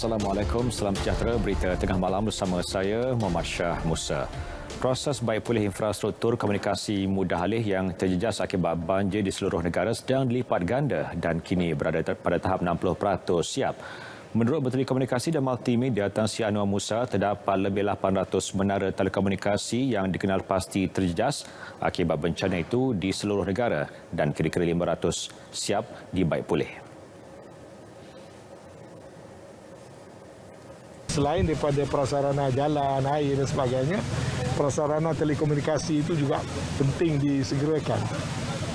Assalamualaikum, salam sejahtera. Berita tengah malam bersama saya, Muhammad Shah Musa. Proses baik pulih infrastruktur komunikasi mudah alih yang terjejas akibat banjir di seluruh negara sedang dilipat ganda dan kini berada pada tahap 60% siap. Menurut Menteri Komunikasi dan Multimedia Tan Sri Anwar Musa, terdapat lebih 800 menara telekomunikasi yang dikenal pasti terjejas akibat bencana itu di seluruh negara dan kira-kira 500 siap dibaik pulih. Selain daripada prasarana jalan, air dan sebagainya, prasarana telekomunikasi itu juga penting disegerakan.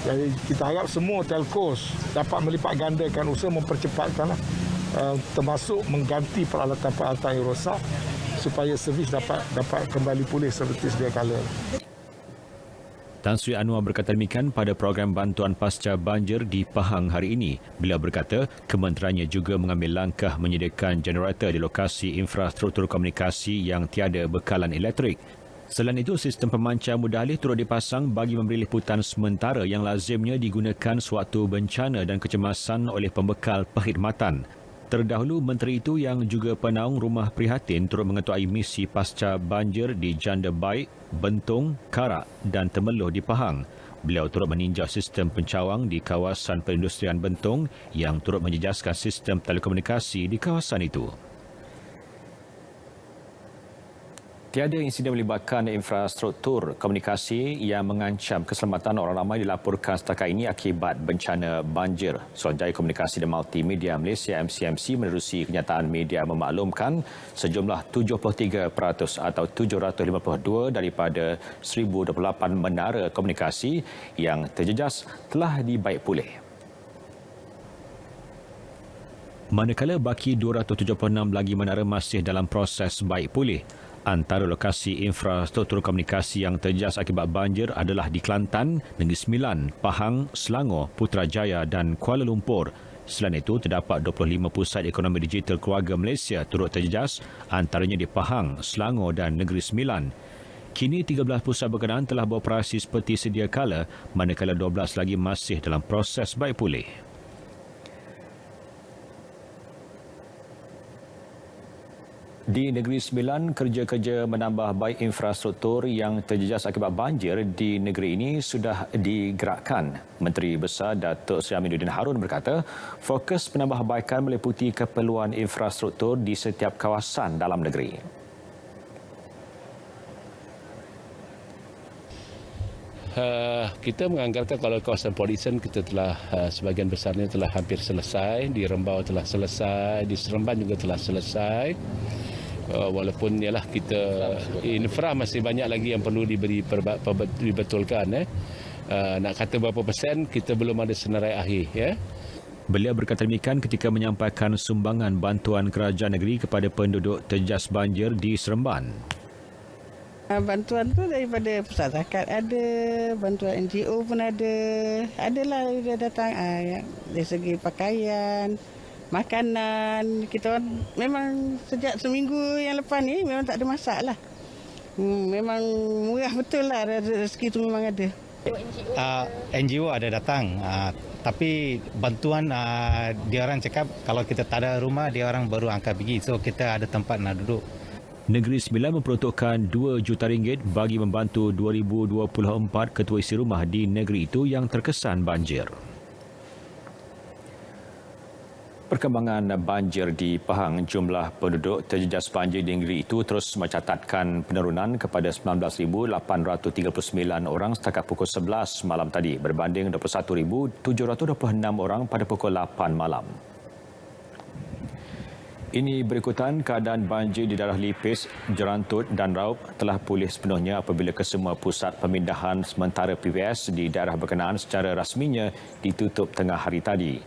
Jadi kita harap semua telcos dapat melipat gandakan usaha mempercepatkan, termasuk mengganti peralatan-peralatan yang rosak supaya servis dapat kembali pulih seperti sedia kala. Tan Sri Anwar berkata demikian pada program bantuan pasca banjir di Pahang hari ini. Beliau berkata kementeriannya juga mengambil langkah menyediakan generator di lokasi infrastruktur komunikasi yang tiada bekalan elektrik. Selain itu, sistem pemancar mudah alih turut dipasang bagi memberi liputan sementara yang lazimnya digunakan sewaktu bencana dan kecemasan oleh pembekal perkhidmatan. Terdahulu, menteri itu yang juga penaung rumah prihatin turut mengetuai misi pasca banjir di Janda Baik, Bentong, Karak dan Temeloh di Pahang. Beliau turut meninjau sistem pencawang di kawasan perindustrian Bentong yang turut menjejaskan sistem telekomunikasi di kawasan itu. Tiada insiden melibatkan infrastruktur komunikasi yang mengancam keselamatan orang ramai dilaporkan setakat ini akibat bencana banjir. Suruhanjaya Komunikasi dan Multimedia Malaysia MCMC menerusi kenyataan media memaklumkan sejumlah 73% atau 752 daripada 1028 menara komunikasi yang terjejas telah dibaik pulih. Manakala baki 276 lagi menara masih dalam proses baik pulih. Antara lokasi infrastruktur komunikasi yang terjejas akibat banjir adalah di Kelantan, Negeri Sembilan, Pahang, Selangor, Putrajaya dan Kuala Lumpur. Selain itu, terdapat 25 pusat ekonomi digital keluarga Malaysia turut terjejas, antaranya di Pahang, Selangor dan Negeri Sembilan. Kini 13 pusat berkenaan telah beroperasi seperti sedia kala, manakala 12 lagi masih dalam proses baik pulih. Di Negeri Sembilan, kerja-kerja menambah baik infrastruktur yang terjejas akibat banjir di negeri ini sudah digerakkan. Menteri Besar Datuk Seri Aminuddin Harun berkata, fokus penambahbaikan meliputi keperluan infrastruktur di setiap kawasan dalam negeri. Kita menganggarkan kalau kawasan Polisen kita telah sebahagian besarnya telah hampir selesai, di Rembau telah selesai, di Seremban juga telah selesai. Walaupun ialah kita infra masih banyak lagi yang perlu dibetulkan. Nak kata berapa persen, kita belum ada senarai akhir. Ya. Beliau berkata demikian ketika menyampaikan sumbangan bantuan kerajaan negeri kepada penduduk terjejas banjir di Seremban. Bantuan tu daripada pusat zakat ada, bantuan NGO pun ada. Adalah dia datang dari segi pakaian, makanan. Kita orang memang sejak seminggu yang lepas ni memang tak ada masalah. Memang murah betul lah, rezeki tu memang ada. NGO ada datang, tapi bantuan dia orang cakap kalau kita tak ada rumah dia orang baru angkat pergi, so kita ada tempat nak duduk. Negeri Sembilan memperuntukkan RM2 juta bagi membantu 2024 ketua isi rumah di negeri itu yang terkesan banjir. Perkembangan banjir di Pahang, jumlah penduduk terjejas banjir di negeri itu terus mencatatkan penurunan kepada 19,839 orang setakat pukul 11 malam tadi berbanding 21,726 orang pada pukul 8 malam. Ini berikutan keadaan banjir di daerah Lipis, Jerantut dan Raub telah pulih sepenuhnya apabila kesemua pusat pemindahan sementara PPS di daerah berkenaan secara rasminya ditutup tengah hari tadi.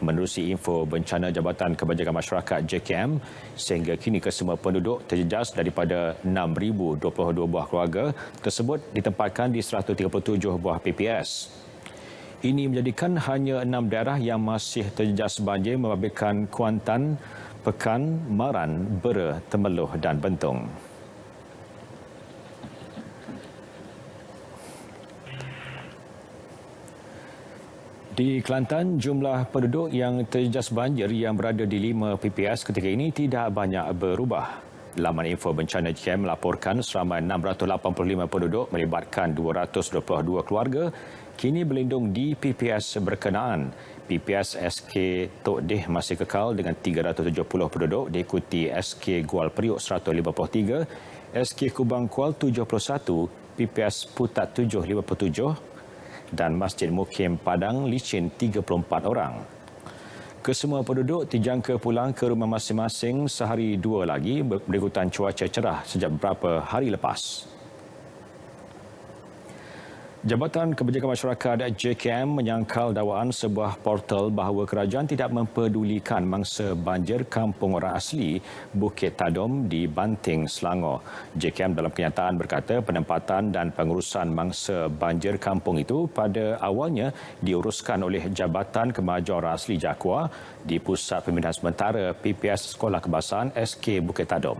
Menerusi info bencana Jabatan Kebajikan Masyarakat JKM, sehingga kini kesemua penduduk terjejas daripada 6,022 buah keluarga tersebut ditempatkan di 137 buah PPS. Ini menjadikan hanya 6 daerah yang masih terjejas banjir membabitkan Kuantan, Pekan, Maran, Bera, Temeloh dan Bentong. Di Kelantan, jumlah penduduk yang terjejas banjir yang berada di 5 PPS ketika ini tidak banyak berubah. Laman info bencana JKM melaporkan seramai 685 penduduk melibatkan 222 keluarga kini berlindung di PPS berkenaan. PPS SK Tok Deh masih kekal dengan 370 penduduk diikuti SK Gual Periuk 153, SK Kubang Kual 71, PPS Putat 757 dan Masjid Mukim Padang Licin 34 orang. Kesemua penduduk dijangka pulang ke rumah masing-masing sehari 2 lagi berikutan cuaca cerah sejak beberapa hari lepas. Jabatan Kebajikan Masyarakat JKM menyangkal dakwaan sebuah portal bahawa kerajaan tidak mempedulikan mangsa banjir kampung orang asli Bukit Tadom di Banting, Selangor. JKM dalam kenyataan berkata penempatan dan pengurusan mangsa banjir kampung itu pada awalnya diuruskan oleh Jabatan Kemajuan Orang Asli Jakwa di Pusat Pemindahan Sementara PPS Sekolah Kebangsaan SK Bukit Tadom.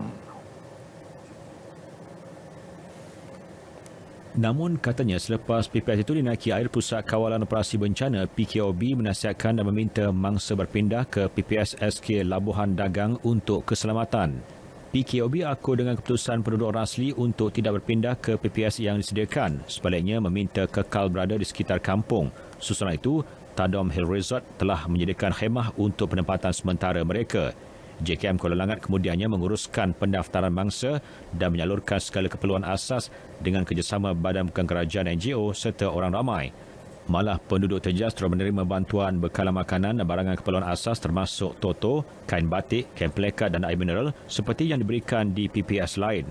Namun katanya selepas PPS itu dinaiki air, Pusat Kawalan Operasi Bencana PKOB menasihatkan dan meminta mangsa berpindah ke PPS SK Labuhan Dagang untuk keselamatan. PKOB akur dengan keputusan penduduk orang asli untuk tidak berpindah ke PPS yang disediakan, sebaliknya meminta kekal berada di sekitar kampung. Susulan itu, Tadom Hill Resort telah menyediakan khemah untuk penempatan sementara mereka. JKM Kuala Langat kemudiannya menguruskan pendaftaran mangsa dan menyalurkan segala keperluan asas dengan kerjasama Badan Bukan Kerajaan NGO serta orang ramai. Malah penduduk terjejas terus menerima bantuan bekalan makanan dan barangan keperluan asas termasuk toto, kain batik, kain pelekat dan air mineral seperti yang diberikan di PPS lain.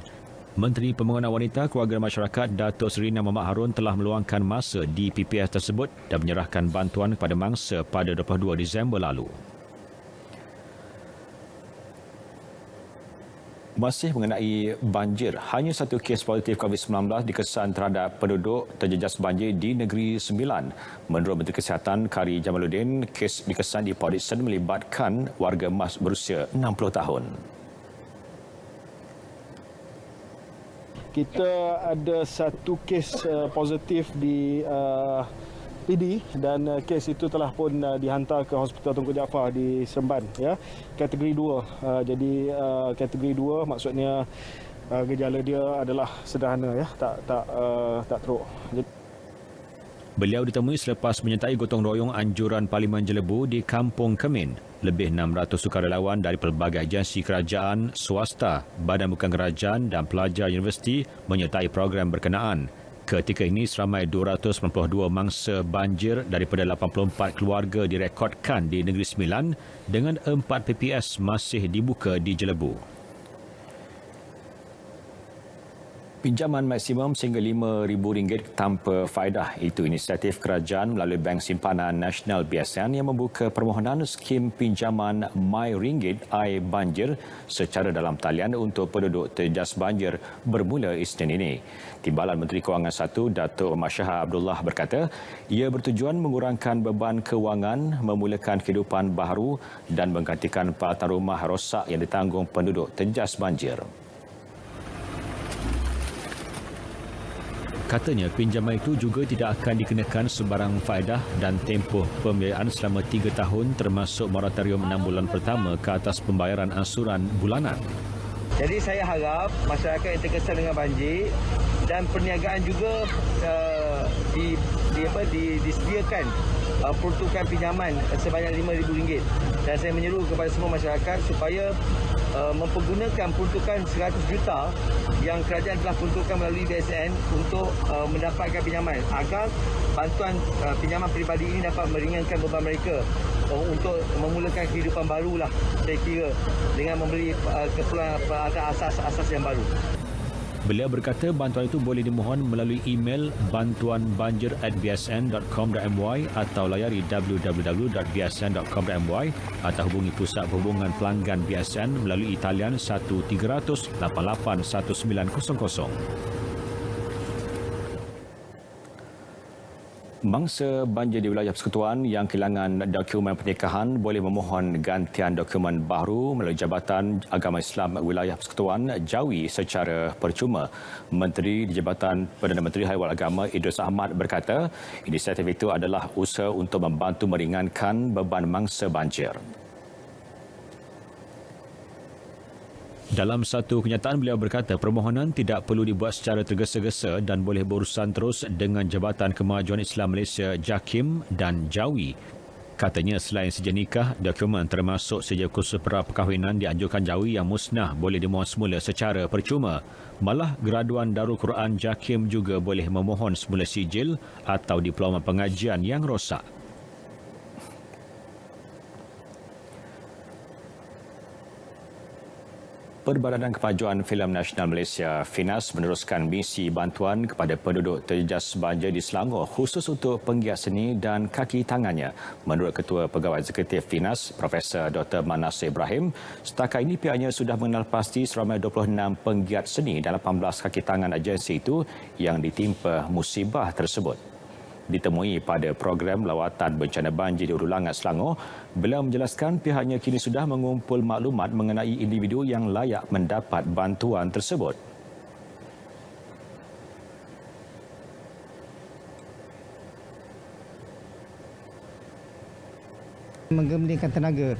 Menteri Pembangunan Wanita, Keluarga dan Masyarakat Datuk Serina Muhammad Harun telah meluangkan masa di PPS tersebut dan menyerahkan bantuan kepada mangsa pada 22 Disember lalu. Masih mengenai banjir, hanya satu kes positif COVID-19 dikesan terhadap penduduk terjejas banjir di Negeri Sembilan. Menurut Menteri Kesihatan Kari Jamaluddin, kes dikesan di Port Dickson melibatkan warga emas berusia 60 tahun. Kita ada satu kes positif di PD dan kes itu telah pun dihantar ke Hospital Tunku Jaafar di Seremban, ya, kategori 2. Jadi kategori 2 maksudnya gejala dia adalah sederhana, ya, tak teruk. Beliau ditemui selepas menyertai gotong royong anjuran Parlimen Jelebu di Kampung Kemin. Lebih 600 sukarelawan dari pelbagai agensi kerajaan, swasta, badan bukan kerajaan dan pelajar universiti menyertai program berkenaan. Ketika ini, seramai 292 mangsa banjir daripada 84 keluarga direkodkan di Negeri Sembilan dengan 4 PPS masih dibuka di Jelebu. Pinjaman maksimum sehingga RM5,000 tanpa faedah. Itu inisiatif kerajaan melalui Bank Simpanan Nasional BSN yang membuka permohonan skim pinjaman MyRinggit I Banjir secara dalam talian untuk penduduk terjejas banjir bermula Isnin ini. Timbalan Menteri Kewangan 1, Datuk Masyaha Abdullah berkata, ia bertujuan mengurangkan beban kewangan, memulakan kehidupan baharu dan menggantikan peralatan rumah rosak yang ditanggung penduduk terjejas banjir. Katanya pinjaman itu juga tidak akan dikenakan sebarang faedah dan tempoh pembiayaan selama 3 tahun termasuk moratorium 6 bulan pertama ke atas pembayaran ansuran bulanan. Jadi saya harap masyarakat yang terkesan dengan banjir dan perniagaan juga disediakan peruntukan pinjaman sebanyak RM5,000. Dan saya menyeru kepada semua masyarakat supaya mempergunakan peruntukan 100 juta yang kerajaan telah peruntukkan melalui BSN untuk mendapatkan pinjaman agar bantuan pinjaman peribadi ini dapat meringankan beban mereka untuk memulakan kehidupan barulah, saya kira, dengan membeli keperluan asas yang baru. Beliau berkata bantuan itu boleh dimohon melalui email bantuanbanjir@bsn.com.my atau layari www.bsn.com.my atau hubungi Pusat Perhubungan Pelanggan BSN melalui talian 1300 88 1900. Mangsa banjir di wilayah persekutuan yang kehilangan dokumen pernikahan boleh memohon gantian dokumen baru melalui Jabatan Agama Islam Wilayah Persekutuan Jawi secara percuma. Menteri di Jabatan Perdana Menteri Haiwan Agama Idris Ahmad berkata, inisiatif itu adalah usaha untuk membantu meringankan beban mangsa banjir. Dalam satu kenyataan, beliau berkata permohonan tidak perlu dibuat secara tergesa-gesa dan boleh berurusan terus dengan Jabatan Kemajuan Islam Malaysia JAKIM dan Jawi. Katanya selain seja nikah, dokumen termasuk seja kursus pra-perkahwinan dianjurkan Jawi yang musnah boleh dimohon semula secara percuma. Malah graduan Darul Quran JAKIM juga boleh memohon semula sijil atau diploma pengajian yang rosak. Perbadanan Kemajuan Filem Nasional Malaysia FINAS meneruskan misi bantuan kepada penduduk terjejas banjir di Selangor khusus untuk penggiat seni dan kaki tangannya. Menurut Ketua Pegawai Eksekutif FINAS, Profesor Dr. Manas Ibrahim, setakat ini pihaknya sudah mengenal pasti seramai 26 penggiat seni dan 18 kaki tangan agensi itu yang ditimpa musibah tersebut. Ditemui pada program lawatan bencana banjir di Hulu Langat Selangor, beliau menjelaskan pihaknya kini sudah mengumpul maklumat mengenai individu yang layak mendapat bantuan tersebut. Menggembirakan tenaga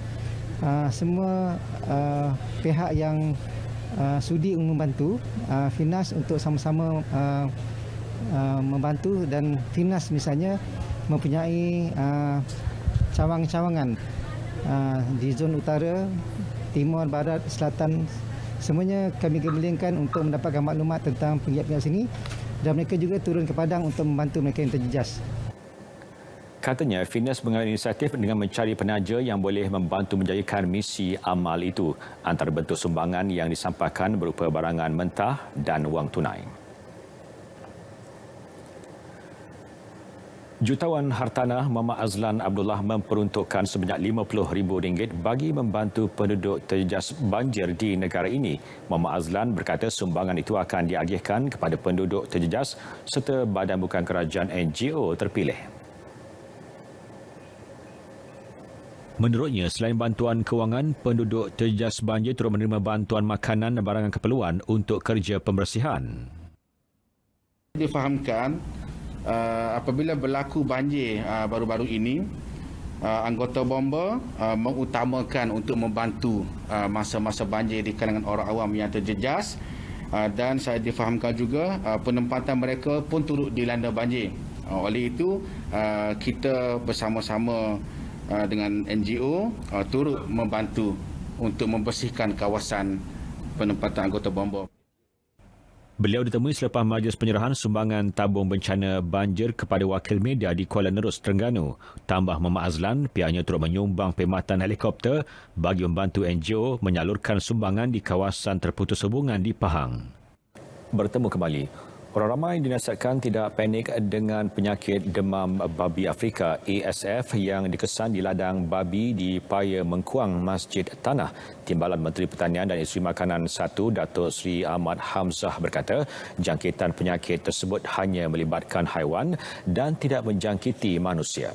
semua pihak yang sudi membantu FINAS untuk sama-sama membantu, dan FINAS misalnya mempunyai cawangan-cawangan di zon utara, timur, barat, selatan. Semuanya kami gembirakan untuk mendapatkan maklumat tentang penggiat-penggiat sini, dan mereka juga turun ke padang untuk membantu mereka yang terjejas. Katanya FINAS mengambil inisiatif dengan mencari penaja yang boleh membantu menjayakan misi amal itu. Antara bentuk sumbangan yang disampaikan berupa barangan mentah dan wang tunai. Jutawan Hartanah Muhammad Azlan Abdullah memperuntukkan sebanyak RM50,000 bagi membantu penduduk terjejas banjir di negara ini. Muhammad Azlan berkata sumbangan itu akan diagihkan kepada penduduk terjejas serta badan bukan kerajaan NGO terpilih. Menurutnya, selain bantuan kewangan, penduduk terjejas banjir turut menerima bantuan makanan dan barangan keperluan untuk kerja pembersihan. Difahamkan apabila berlaku banjir baru-baru ini, anggota bomba mengutamakan untuk membantu masa-masa banjir di kalangan orang awam yang terjejas, dan saya difahamkan juga penempatan mereka pun turut dilanda banjir. Oleh itu kita bersama-sama dengan NGO turut membantu untuk membersihkan kawasan penempatan anggota bomba. Beliau ditemui selepas majlis penyerahan sumbangan tabung bencana banjir kepada wakil media di Kuala Nerus, Terengganu. Tambah Muhammad Azlan, pihaknya turut menyumbang perkhidmatan helikopter bagi membantu NGO menyalurkan sumbangan di kawasan terputus hubungan di Pahang. Bertemu kembali. Orang ramai dinasihatkan tidak panik dengan penyakit demam babi Afrika ASF yang dikesan di ladang babi di Paya Mengkuang, Masjid Tanah. Timbalan Menteri Pertanian dan Industri Makanan 1, Datuk Seri Ahmad Hamzah berkata, jangkitan penyakit tersebut hanya melibatkan haiwan dan tidak menjangkiti manusia.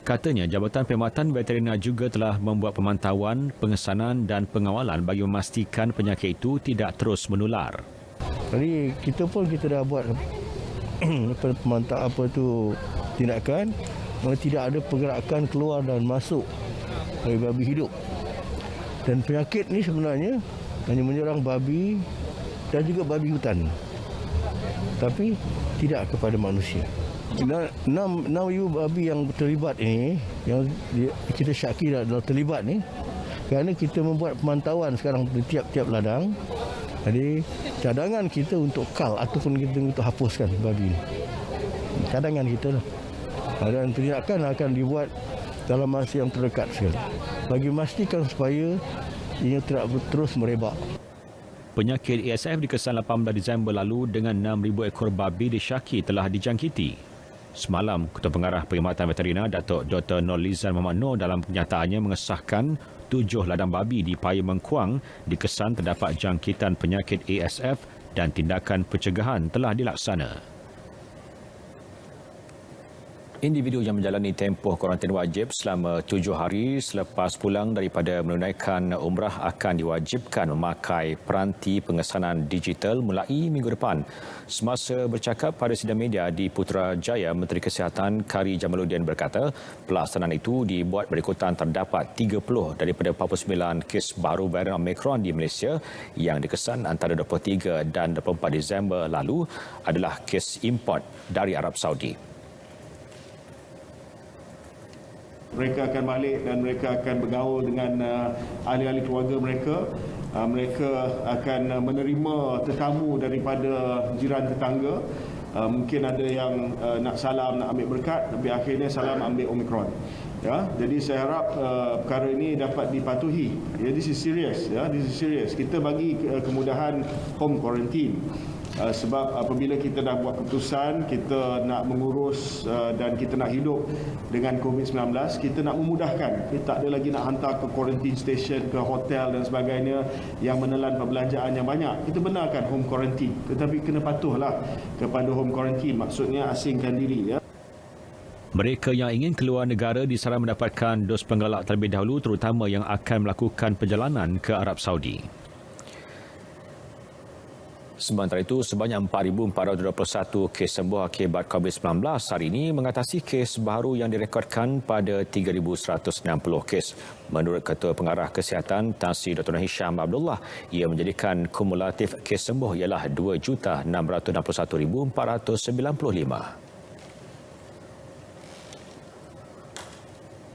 Katanya, Jabatan Perkhidmatan Veteriner juga telah membuat pemantauan, pengesanan dan pengawalan bagi memastikan penyakit itu tidak terus menular. Jadi kita dah buat tindakan, tidak ada pergerakan keluar dan masuk dari babi hidup. Dan penyakit ni sebenarnya hanya menyerang babi dan juga babi hutan, tapi tidak kepada manusia. 6 babi yang terlibat ini, yang kita syaki dah terlibat ni, kerana kita membuat pemantauan sekarang di tiap-tiap ladang. Jadi cadangan kita untuk kal ataupun kita untuk hapuskan babi ni. Cadangan kita lah. Dan tindakan akan dibuat dalam masa yang terdekat sekali, bagi memastikan supaya ia tidak terus merebak. Penyakit ASF dikesan 18 Disember lalu dengan 6,000 ekor babi disyaki telah dijangkiti. Semalam, Ketua Pengarah Perkhidmatan Veteriner Datuk Dr. Nurlizan Muhammad Noor dalam kenyataannya mengesahkan 7 ladang babi di Paya Mengkuang dikesan terdapat jangkitan penyakit ASF dan tindakan pencegahan telah dilaksana. Individu yang menjalani tempoh kuarantin wajib selama 7 hari selepas pulang daripada menunaikan umrah akan diwajibkan memakai peranti pengesanan digital mulai minggu depan. Semasa bercakap pada sidang media di Putrajaya, Menteri Kesihatan Kari Jamaluddin berkata pelaksanaan itu dibuat berikutan terdapat 30 daripada 49 kes baru varian Omicron di Malaysia yang dikesan antara 23 dan 24 Disember lalu adalah kes import dari Arab Saudi. Mereka akan balik dan mereka akan bergaul dengan ahli-ahli keluarga mereka. Mereka akan menerima tetamu daripada jiran tetangga. Mungkin ada yang nak salam, nak ambil berkat, tapi akhirnya salam ambil Omicron. Ya, jadi saya harap perkara ini dapat dipatuhi. Ya, this is serious. Ya, this is serious. Kita bagi kemudahan home quarantine. Sebab apabila kita dah buat keputusan, kita nak mengurus dan kita nak hidup dengan COVID-19, kita nak memudahkan. Kita tak ada lagi nak hantar ke quarantine station, ke hotel dan sebagainya yang menelan perbelanjaan yang banyak. Kita benarkan home quarantine, tetapi kena patuhlah kepada home quarantine. Maksudnya asingkan diri. Ya. Mereka yang ingin keluar negara disaran mendapatkan dos penggalak terlebih dahulu, terutama yang akan melakukan perjalanan ke Arab Saudi. Sementara itu, sebanyak 4,421 kes sembuh akibat COVID-19 hari ini mengatasi kes baru yang direkodkan pada 3,160 kes. Menurut Ketua Pengarah Kesihatan Tan Sri Dr. Hisham Abdullah, ia menjadikan kumulatif kes sembuh ialah 2,661,495.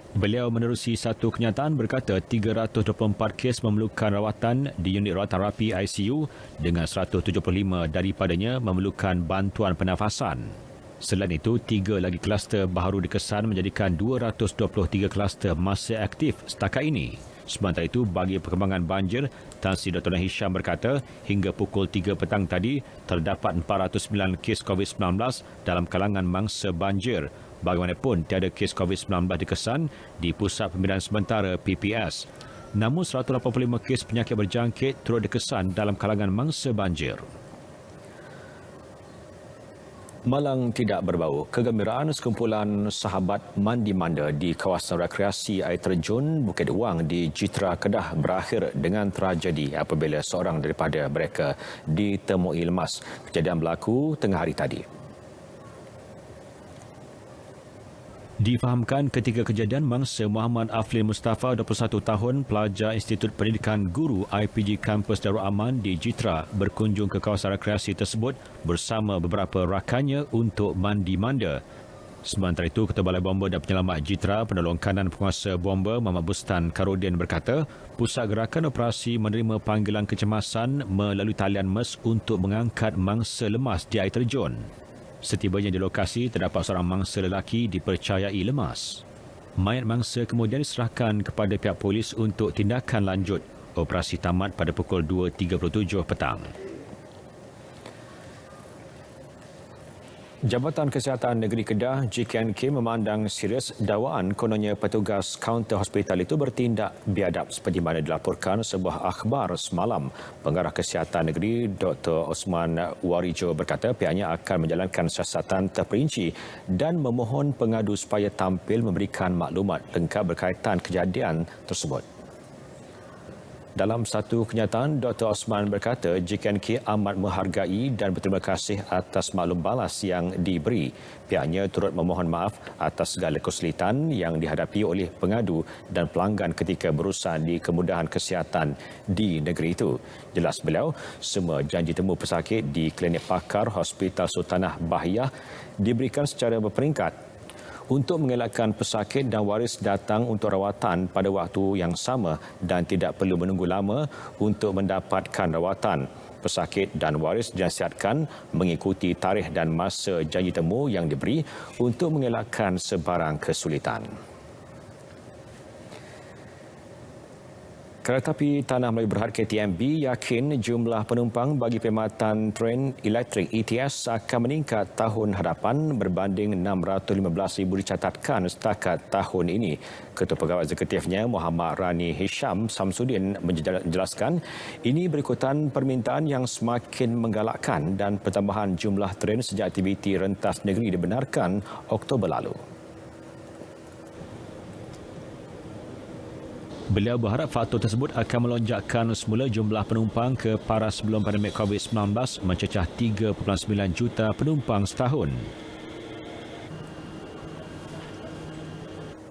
Beliau menerusi satu kenyataan berkata 324 kes memerlukan rawatan di unit rawatan rapi ICU dengan 175 daripadanya memerlukan bantuan pernafasan. Selain itu, 3 lagi kluster baru dikesan menjadikan 223 kluster masih aktif setakat ini. Sementara itu, bagi perkembangan banjir, Tan Sri Dr. Hisham berkata hingga pukul 3 petang tadi terdapat 409 kes COVID-19 dalam kalangan mangsa banjir. Bagaimanapun, tiada kes COVID-19 dikesan di Pusat Pembinaan Sementara PPS. Namun 185 kes penyakit berjangkit turut dikesan dalam kalangan mangsa banjir. Malang tidak berbau. Kegembiraan sekumpulan sahabat mandi manda di kawasan rekreasi air terjun Bukit Wang di Jitra, Kedah berakhir dengan tragedi apabila seorang daripada mereka ditemui lemas. Kejadian berlaku tengah hari tadi. Difahamkan ketika kejadian, mangsa Muhammad Aflin Mustafa, 21 tahun, pelajar Institut Pendidikan Guru IPG Kampus Darul Aman di Jitra berkunjung ke kawasan rekreasi tersebut bersama beberapa rakannya untuk mandi manda. Sementara itu, Ketua Balai Bomba dan Penyelamat Jitra, penolong kanan penguasa bomba Muhammad Bustan Karudin berkata, Pusat Gerakan Operasi menerima panggilan kecemasan melalui talian MES untuk mengangkat mangsa lemas di air terjun. Setibanya di lokasi, terdapat seorang mangsa lelaki dipercayai lemas. Mayat mangsa kemudian diserahkan kepada pihak polis untuk tindakan lanjut. Operasi tamat pada pukul 2.37 petang. Jabatan Kesihatan Negeri Kedah JKNK memandang serius dakwaan kononnya petugas kaunter hospital itu bertindak biadab seperti mana dilaporkan sebuah akhbar semalam. Pengarah Kesihatan Negeri Dr. Osman Warijo berkata pihaknya akan menjalankan siasatan terperinci dan memohon pengadu supaya tampil memberikan maklumat lengkap berkaitan kejadian tersebut. Dalam satu kenyataan, Dr. Osman berkata JKNK amat menghargai dan berterima kasih atas maklum balas yang diberi. Pihaknya turut memohon maaf atas segala kesulitan yang dihadapi oleh pengadu dan pelanggan ketika berurusan di kemudahan kesihatan di negeri itu. Jelas beliau, semua janji temu pesakit di klinik pakar Hospital Sultanah Bahiyah diberikan secara berperingkat untuk mengelakkan pesakit dan waris datang untuk rawatan pada waktu yang sama dan tidak perlu menunggu lama untuk mendapatkan rawatan. Pesakit dan waris dinasihatkan mengikuti tarikh dan masa janji temu yang diberi untuk mengelakkan sebarang kesulitan. Kereta Api Tanah Melayu Berhad KTMB yakin jumlah penumpang bagi perkhidmatan tren elektrik ETS akan meningkat tahun hadapan berbanding 615,000 dicatatkan setakat tahun ini. Ketua Pegawai Eksekutifnya Muhammad Rani Hisham Samsudin menjelaskan ini berikutan permintaan yang semakin menggalakkan dan pertambahan jumlah tren sejak aktiviti rentas negeri dibenarkan Oktober lalu. Beliau berharap faktor tersebut akan melonjakkan semula jumlah penumpang ke paras sebelum pandemik COVID-19 mencecah 3.9 juta penumpang setahun.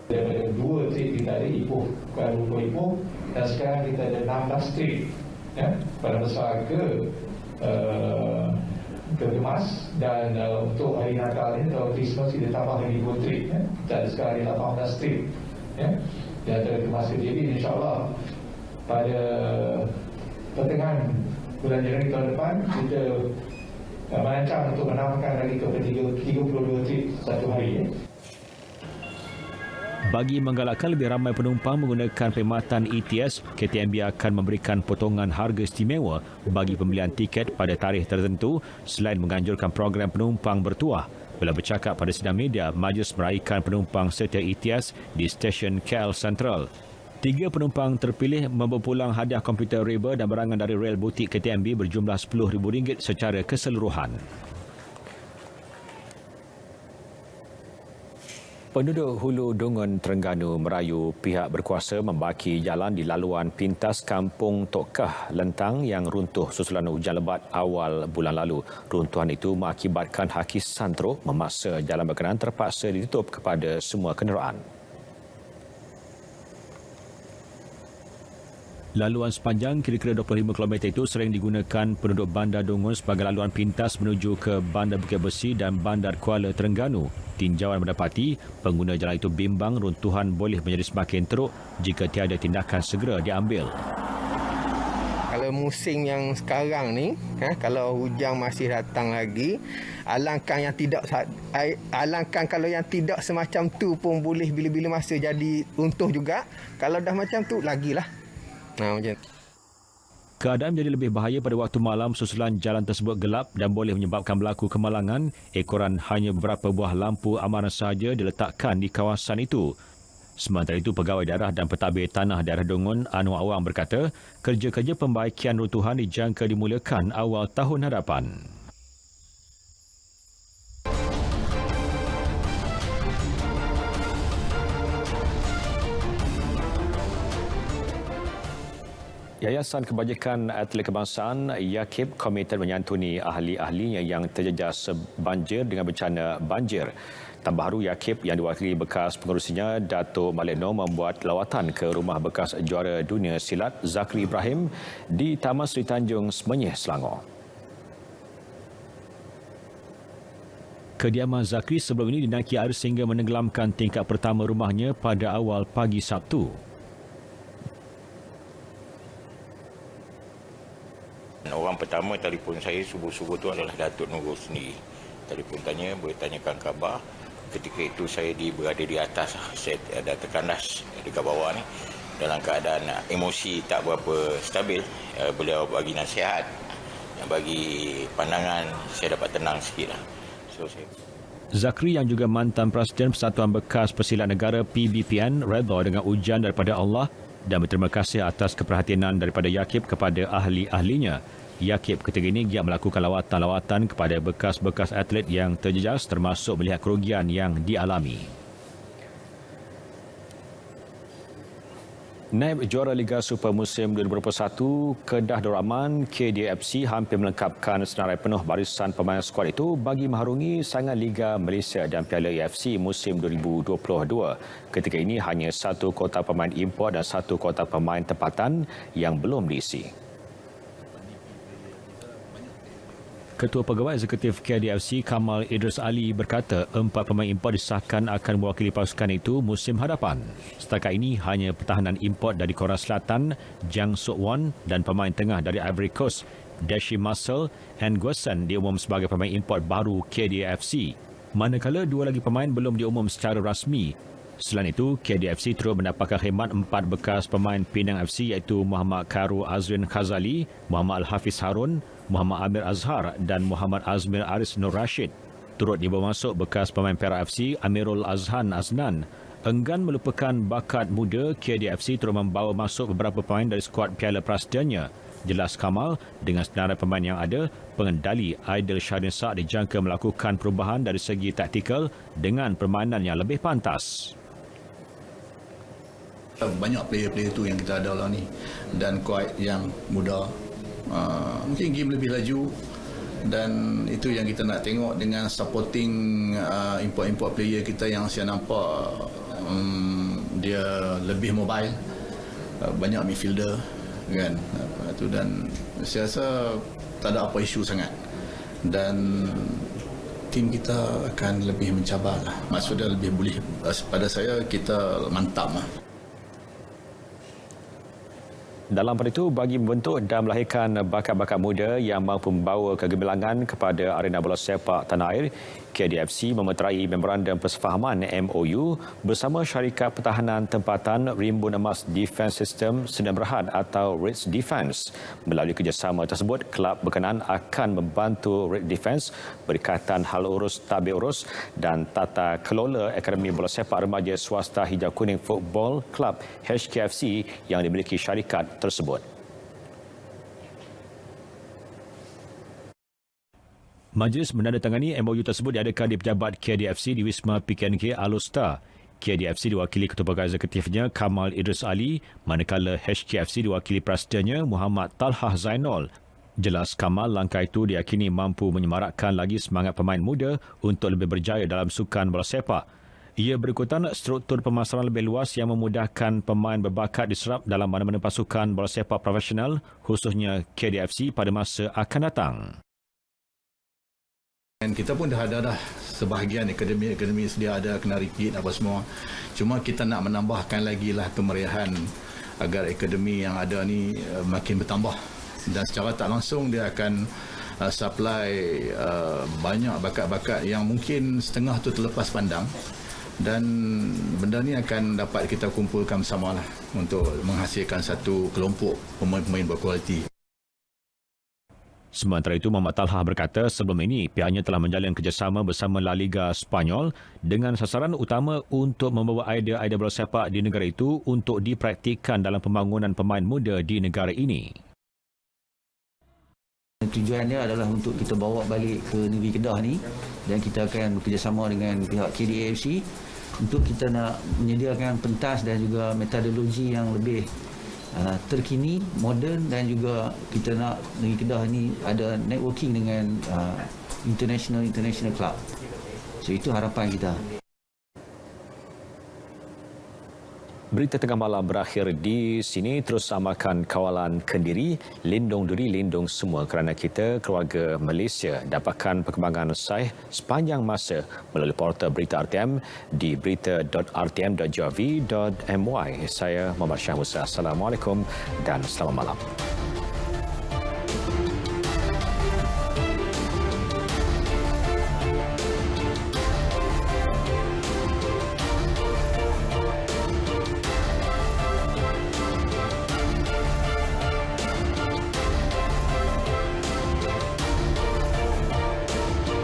Daripada 2 trip kita ada Ipoh, Kuala Lumpur Ipoh, dan sekarang kita ada 16 trip pada masa ke Kemas, dan untuk hari Natal ini atau Christmas kita tambah lagi 2 trip. Kita ada sekarang ada 18 trip. Di antara Kemas ke JB, insyaAllah pada pertengahan bulan Januari tahun depan kita merancang untuk menambahkan lagi ke 32 trip satu hari. Bagi menggalakkan lebih ramai penumpang menggunakan perkhidmatan ETS, KTMB akan memberikan potongan harga istimewa bagi pembelian tiket pada tarikh tertentu selain menganjurkan program penumpang bertuah. Bila bercakap pada sidang media, Majlis meraihkan penumpang setia ETS di stesen KL Central. 3 penumpang terpilih membawa pulang hadiah komputer riba dan barangan dari rel butik KTMB berjumlah RM10,000 secara keseluruhan. Penduduk Hulu Dungun, Terengganu merayu pihak berkuasa membaki jalan di laluan pintas Kampung Tok Kah Lentang yang runtuh susulan hujan lebat awal bulan lalu. Runtuhan itu mengakibatkan Hakis Santro memaksa jalan berkenaan terpaksa ditutup kepada semua kenderaan. Laluan sepanjang kira-kira 25 km itu sering digunakan penduduk Bandar Dungun sebagai laluan pintas menuju ke Bandar Bukit Besi dan Bandar Kuala Terengganu. Tinjauan mendapati pengguna jalan itu bimbang runtuhan boleh menjadi semakin teruk jika tiada tindakan segera diambil. Kalau musim yang sekarang ni, kalau hujan masih datang lagi, alangkah kalau yang tidak semacam tu pun boleh bila-bila masa jadi runtuh juga. Kalau dah macam tu lagilah. Macam Keadaan menjadi lebih bahaya pada waktu malam susulan jalan tersebut gelap dan boleh menyebabkan berlaku kemalangan. Ekoran hanya beberapa buah lampu amaran sahaja diletakkan di kawasan itu. Sementara itu, Pegawai Daerah dan Pentadbir Tanah Daerah Dungun, Anwar Awang berkata, kerja-kerja pembaikian runtuhan dijangka dimulakan awal tahun hadapan. Yayasan Kebajikan Atlet Kebangsaan YAKIB komited menyantuni ahli-ahlinya yang terjejas banjir dengan bencana banjir. Tambah baru YAKIB yang diwakili bekas pengurusinya Dato' Malik Noor membuat lawatan ke rumah bekas juara dunia silat Zakri Ibrahim di Taman Seri Tanjung Semenyih, Selangor. Kediaman Zakri sebelum ini dinaiki air sehingga menenggelamkan tingkat pertama rumahnya pada awal pagi Sabtu. Orang pertama telefon saya subuh-subuh tu adalah Datuk Nurul sendiri. Telefon tanya, boleh tanyakan khabar. Ketika itu saya berada di atas, saya ada terkandas dekat bawah ni. Dalam keadaan emosi tak berapa stabil, beliau bagi nasihat, bagi pandangan, saya dapat tenang sikit lah. Zakri yang juga mantan Presiden Persatuan Bekas Pesilat Negara PBPN redha dengan ujian daripada Allah dan berterima kasih atas keperhatianan daripada YAKIB kepada ahli-ahlinya. YAKIB ketika ini giat melakukan lawatan-lawatan kepada bekas-bekas atlet yang terjejas termasuk melihat kerugian yang dialami. Naib juara Liga Super musim 2021, Kedah Darul Aman KDFC hampir melengkapkan senarai penuh barisan pemain skuad itu bagi mengharungi saingan Liga Malaysia dan Piala AFC musim 2022. Ketika ini hanya 1 kotak pemain import dan 1 kotak pemain tempatan yang belum diisi. Ketua Pegawai Eksekutif KDFC Kamal Idris Ali berkata 4 pemain import disahkan akan mewakili pasukan itu musim hadapan. Setakat ini hanya pertahanan import dari Korea Selatan, Jang Sok Won dan pemain tengah dari Ivory Coast, Dashi Muscle and Guesan diumum sebagai pemain import baru KDFC. Manakala 2 lagi pemain belum diumum secara rasmi. Selain itu, KDFC turut mendapatkan khidmat 4 bekas pemain Penang FC iaitu Muhammad Khairul Azrin Khazali, Muhammad Al-Hafiz Harun, Muhammad Amir Azhar dan Muhammad Azmir Aris Nur Rashid. Turut dibawa masuk bekas pemain Perak FC Amirul Azhan Aznan. Enggan melupakan bakat muda, KDFC turut membawa masuk beberapa pemain dari skuad Piala Prasetya. Jelas Kamal, dengan senarai pemain yang ada, pengendali Aidil Syahrin Sak dijangka melakukan perubahan dari segi taktikal dengan permainan yang lebih pantas. Banyak player-player tu yang kita ada lah ni dan kuat yang muda, mungkin game lebih laju, dan itu yang kita nak tengok dengan supporting import player kita yang saya nampak dia lebih mobile, banyak midfielder kan tu, dan saya rasa tak ada apa isu sangat dan tim kita akan lebih mencabar lah. Maksudnya lebih boleh, pada saya kita mantap lah. Dalam pada itu, bagi membentuk dan melahirkan bakat-bakat muda yang mampu membawa kegemilangan kepada arena bola sepak tanah air, KDFC memeterai Memorandum Persefahaman MOU bersama syarikat pertahanan tempatan Rimbun Emas Defence System Sdn Bhd atau RITS Defence. Melalui kerjasama tersebut, kelab berkenaan akan membantu RITS Defence berkaitan hal urus tabir urus dan tata kelola Akademi Bola Sepak Remaja Swasta Hijau Kuning Football Club HKFC yang dimiliki syarikat tersebut. Majlis menandatangani MOU tersebut diadakan di pejabat KDFC di Wisma PKNK Alustar. KDFC diwakili Ketua Pegawai Eksekutifnya Kamal Idris Ali, manakala HKFC diwakili Prasetyanya Muhammad Talhah Zainul. Jelas Kamal, langkah itu diyakini mampu menyemarakkan lagi semangat pemain muda untuk lebih berjaya dalam sukan bola sepak. Ia berikutan struktur pemasaran lebih luas yang memudahkan pemain berbakat diserap dalam mana-mana pasukan bola sepak profesional, khususnya KDFC pada masa akan datang. Dan kita pun dah ada sebahagian akademi sedia ada, kena repeat apa semua. Cuma kita nak menambahkan lagi lah kemeriahan agar akademi yang ada ni makin bertambah. Dan secara tak langsung dia akan supply banyak bakat-bakat yang mungkin setengah tu terlepas pandang. Dan benda ni akan dapat kita kumpulkan bersamalah untuk menghasilkan satu kelompok pemain-pemain berkualiti. Sementara itu, Muhammad Talhah berkata sebelum ini pihaknya telah menjalin kerjasama bersama La Liga Spanyol dengan sasaran utama untuk membawa idea-idea bola sepak di negara itu untuk dipraktikkan dalam pembangunan pemain muda di negara ini. Tujuannya adalah untuk kita bawa balik ke negeri Kedah ni, dan kita akan bekerjasama dengan pihak KDFC untuk kita nak menyediakan pentas dan juga metodologi yang lebih terkini, moden, dan juga kita nak negeri Kedah ni ada networking dengan international club. So itu harapan kita. Berita tengah malam berakhir di sini. Terus amalkan kawalan kendiri, lindung diri, lindung semua, kerana kita keluarga Malaysia. Dapatkan perkembangan sahih sepanjang masa melalui portal Berita RTM di berita.rtm.gov.my. Saya Muhammad Syah Musa. Assalamualaikum dan selamat malam.